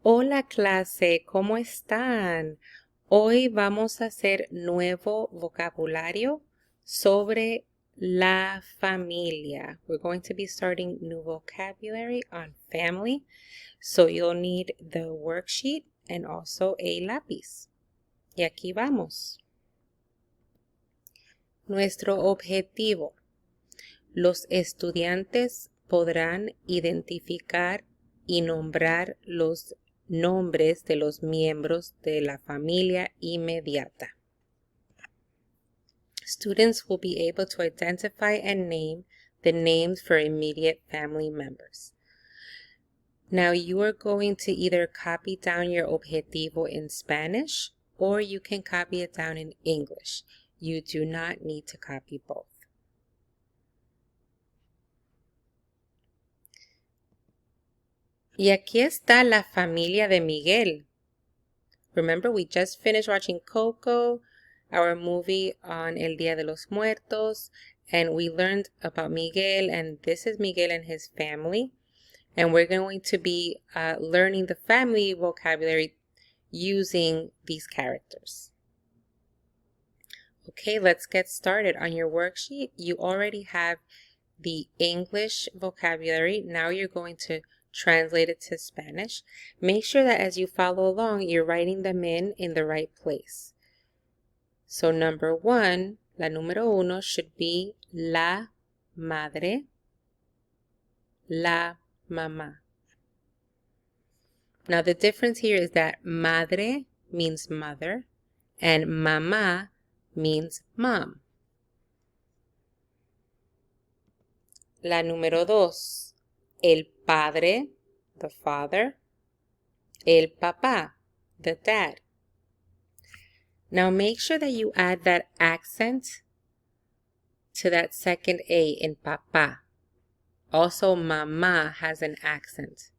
Hola clase, ¿cómo están? Hoy vamos a hacer nuevo vocabulario sobre la familia. We're going to be starting new vocabulary on family. So you'll need the worksheet and also a lápiz. Y aquí vamos. Nuestro objetivo. Los estudiantes podrán identificar y nombrar los nombres de los miembros de la familia inmediata. Students will be able to identify and name the names for immediate family members. Now you are going to either copy down your objetivo in Spanish or you can copy it down in English. You do not need to copy both. Y aquí está la familia de Miguel. Remember, we just finished watching Coco, our movie on El Día de los Muertos, and we learned about Miguel, and this is Miguel and his family. And we're going to be learning the family vocabulary using these characters. Okay, let's get started. On your worksheet, you already have the English vocabulary. Now you're going to translate it to Spanish. Make sure that as you follow along, you're writing them in the right place. So number one, la número uno should be la madre, la mamá. Now the difference here is that madre means mother and mamá means mom. La número dos, el padre, the father, el papá, the dad. Now make sure that you add that accent to that second A in papá. Also, mamá has an accent.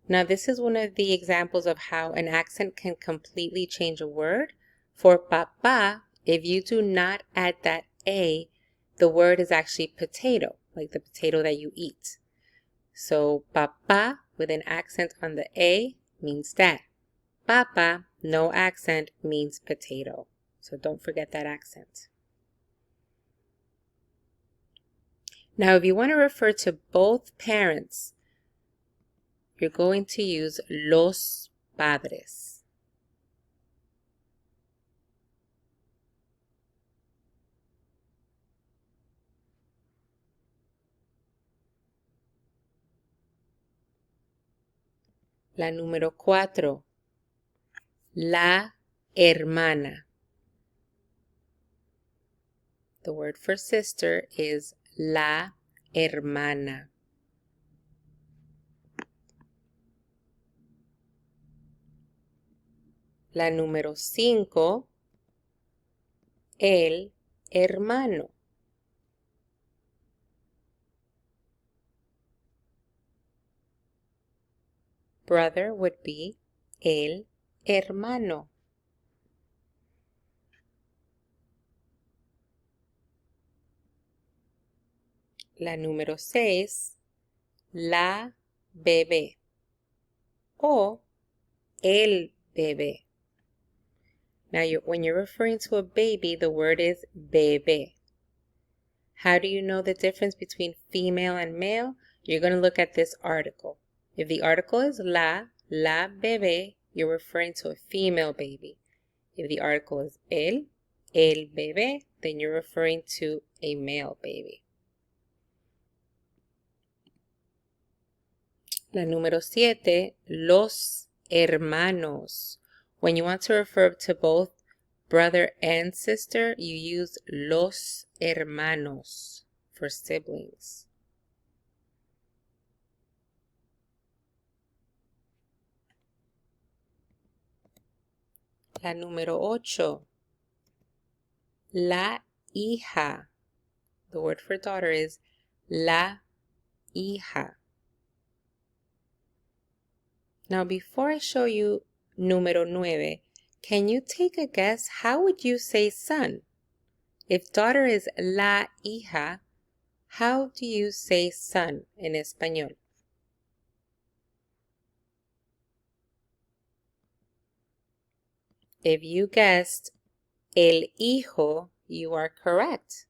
Now this is one of the examples of how an accent can completely change a word. For papá, if you do not add that A, the word is actually potato, like the potato that you eat. So papá with an accent on the A means dad. Papa, no accent, means potato. So don't forget that accent. Now if you want to refer to both parents, you're going to use los padres. La número 4, la hermana. The word for sister is la hermana. La número 5, el hermano. Brother would be el hermano. La número 6, la bebé o el bebé. Now, when you're referring to a baby, the word is bebé. How do you know the difference between female and male? You're going to look at this article. If the article is la bebé, you're referring to a female baby. If the article is el bebé, then you're referring to a male baby. La número 7, los hermanos. When you want to refer to both brother and sister, you use los hermanos for siblings. La número 8, la hija. The word for daughter is la hija. Now, before I show you número 9, can you take a guess? How would you say son? If daughter is la hija, How do you say son en español? If you guessed el hijo, you are correct.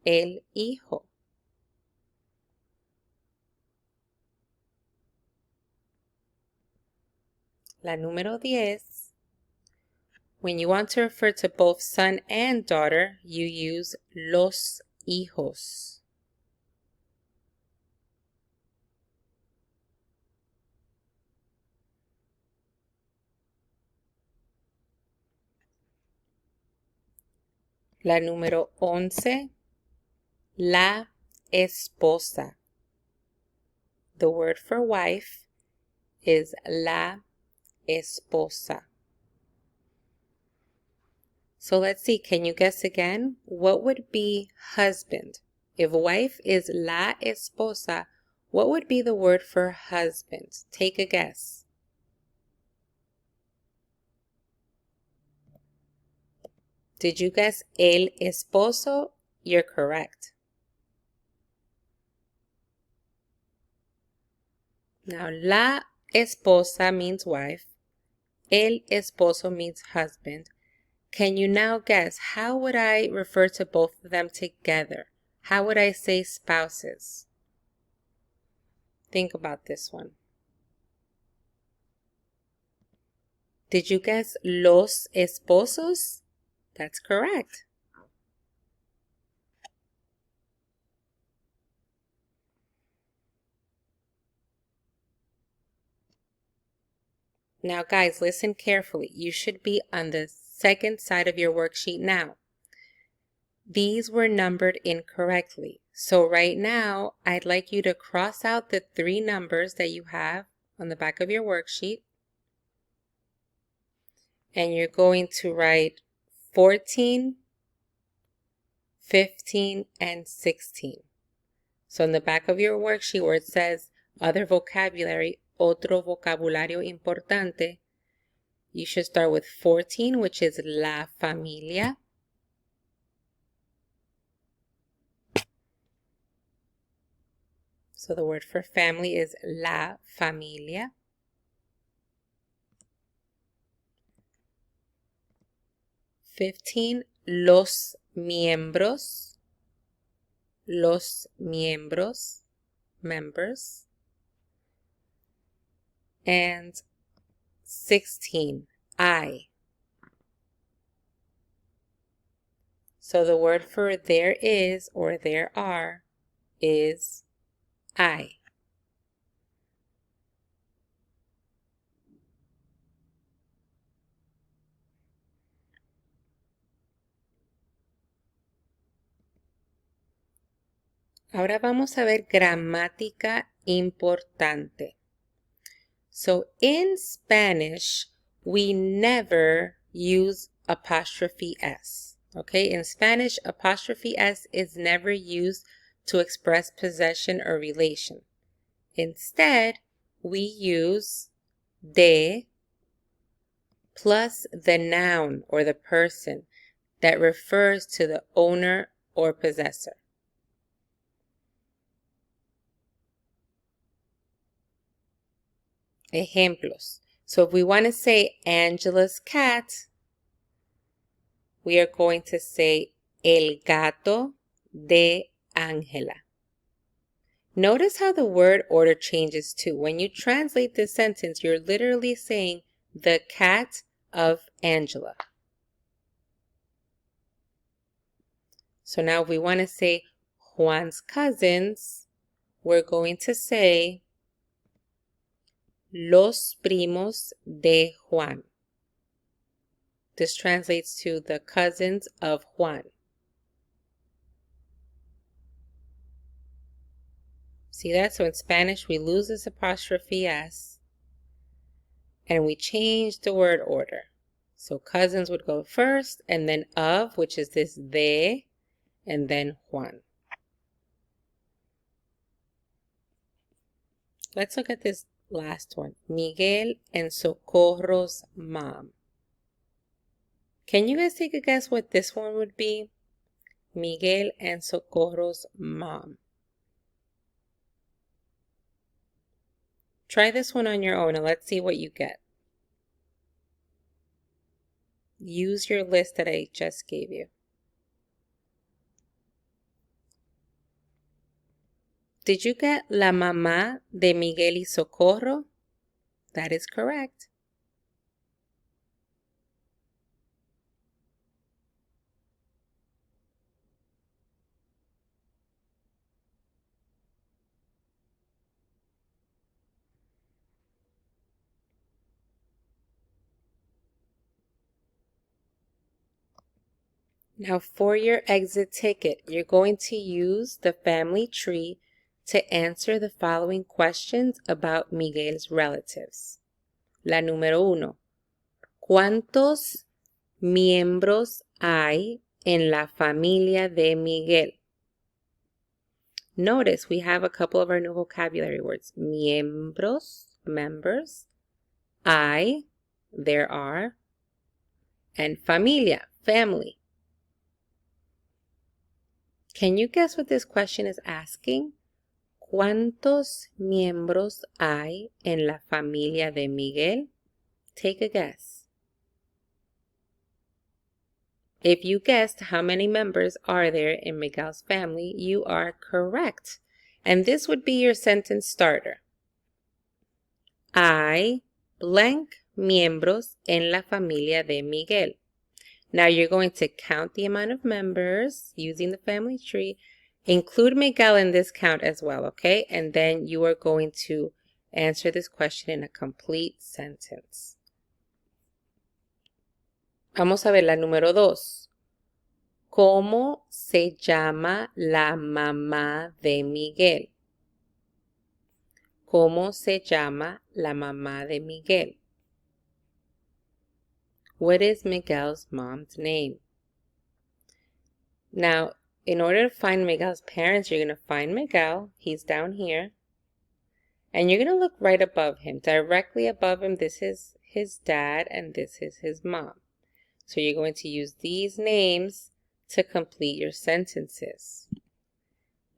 El hijo. La número 10. When you want to refer to both son and daughter, you use los hijos. La número 11. La esposa. The word for wife is la esposa. So let's see, can you guess again? What would be husband? If wife is la esposa, what would be the word for husband? Take a guess. Did you guess el esposo? You're correct. Now, la esposa means wife. El esposo means husband. Can you now guess, how would I refer to both of them together? How would I say spouses? Think about this one. Did you guess los esposos? That's correct. Now guys, listen carefully. You should be on the second side of your worksheet now. These were numbered incorrectly. So right now, I'd like you to cross out the 3 numbers that you have on the back of your worksheet. And you're going to write 14, 15, and 16. So in the back of your worksheet where it says other vocabulary, otro vocabulario importante, you should start with 14, which is la familia. So the word for family is la familia. 15, los miembros. Los miembros, members. And 16, I. So the word for there is or there are is I. Ahora vamos a ver gramática importante. So in Spanish, we never use apostrophe S. Okay, in Spanish, apostrophe S is never used to express possession or relation. Instead, we use de plus the noun or the person that refers to the owner or possessor. Ejemplos. So if we want to say Angela's cat, we are going to say el gato de Ángela. Notice how the word order changes too. When you translate this sentence, you're literally saying the cat of Angela. So now if we want to say Juan's cousins, we're going to say los primos de Juan. This translates to the cousins of Juan. See that? So in Spanish, we lose this apostrophe S and we change the word order. So cousins would go first and then of, which is this de, and then Juan. Let's look at this last one. Miguel and Socorro's mom. Can you guys take a guess what this one would be? Miguel and Socorro's mom. Try this one on your own and let's see what you get. Use your list that I just gave you. Did you get la mamá de Miguel y Socorro? That is correct. Now for your exit ticket, you're going to use the family tree to answer the following questions about Miguel's relatives. La número 1. ¿Cuántos miembros hay en la familia de Miguel? Notice we have a couple of our new vocabulary words. Miembros, members. Hay, there are. And familia, family. Can you guess what this question is asking? ¿Cuántos miembros hay en la familia de Miguel? Take a guess. If you guessed how many members are there in Miguel's family, you are correct. And this would be your sentence starter. Hay blank miembros en la familia de Miguel. Now you're going to count the amount of members using the family tree. Include Miguel in this count as well, okay? And then you are going to answer this question in a complete sentence. Vamos a ver la número 2. ¿Cómo se llama la mamá de Miguel? ¿Cómo se llama la mamá de Miguel? What is Miguel's mom's name? Now, in order to find Miguel's parents, you're going to find Miguel. He's down here. And you're going to look right above him. Directly above him, this is his dad and this is his mom. So you're going to use these names to complete your sentences.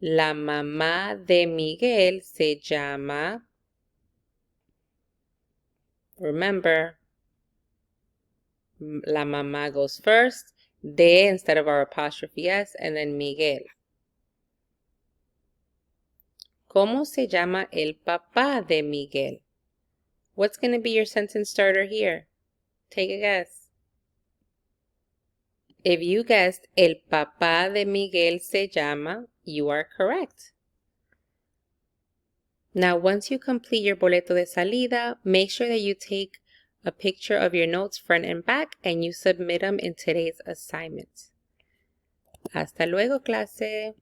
La mamá de Miguel se llama... Remember, la mamá goes first, de instead of our apostrophe S, and then Miguel. ¿Cómo se llama el papá de Miguel? What's going to be your sentence starter here? Take a guess. If you guessed el papá de Miguel se llama, you are correct. Now, once you complete your boleto de salida, make sure that you take a picture of your notes front and back and you submit them in today's assignment. Hasta luego, clase.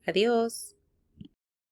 Adiós.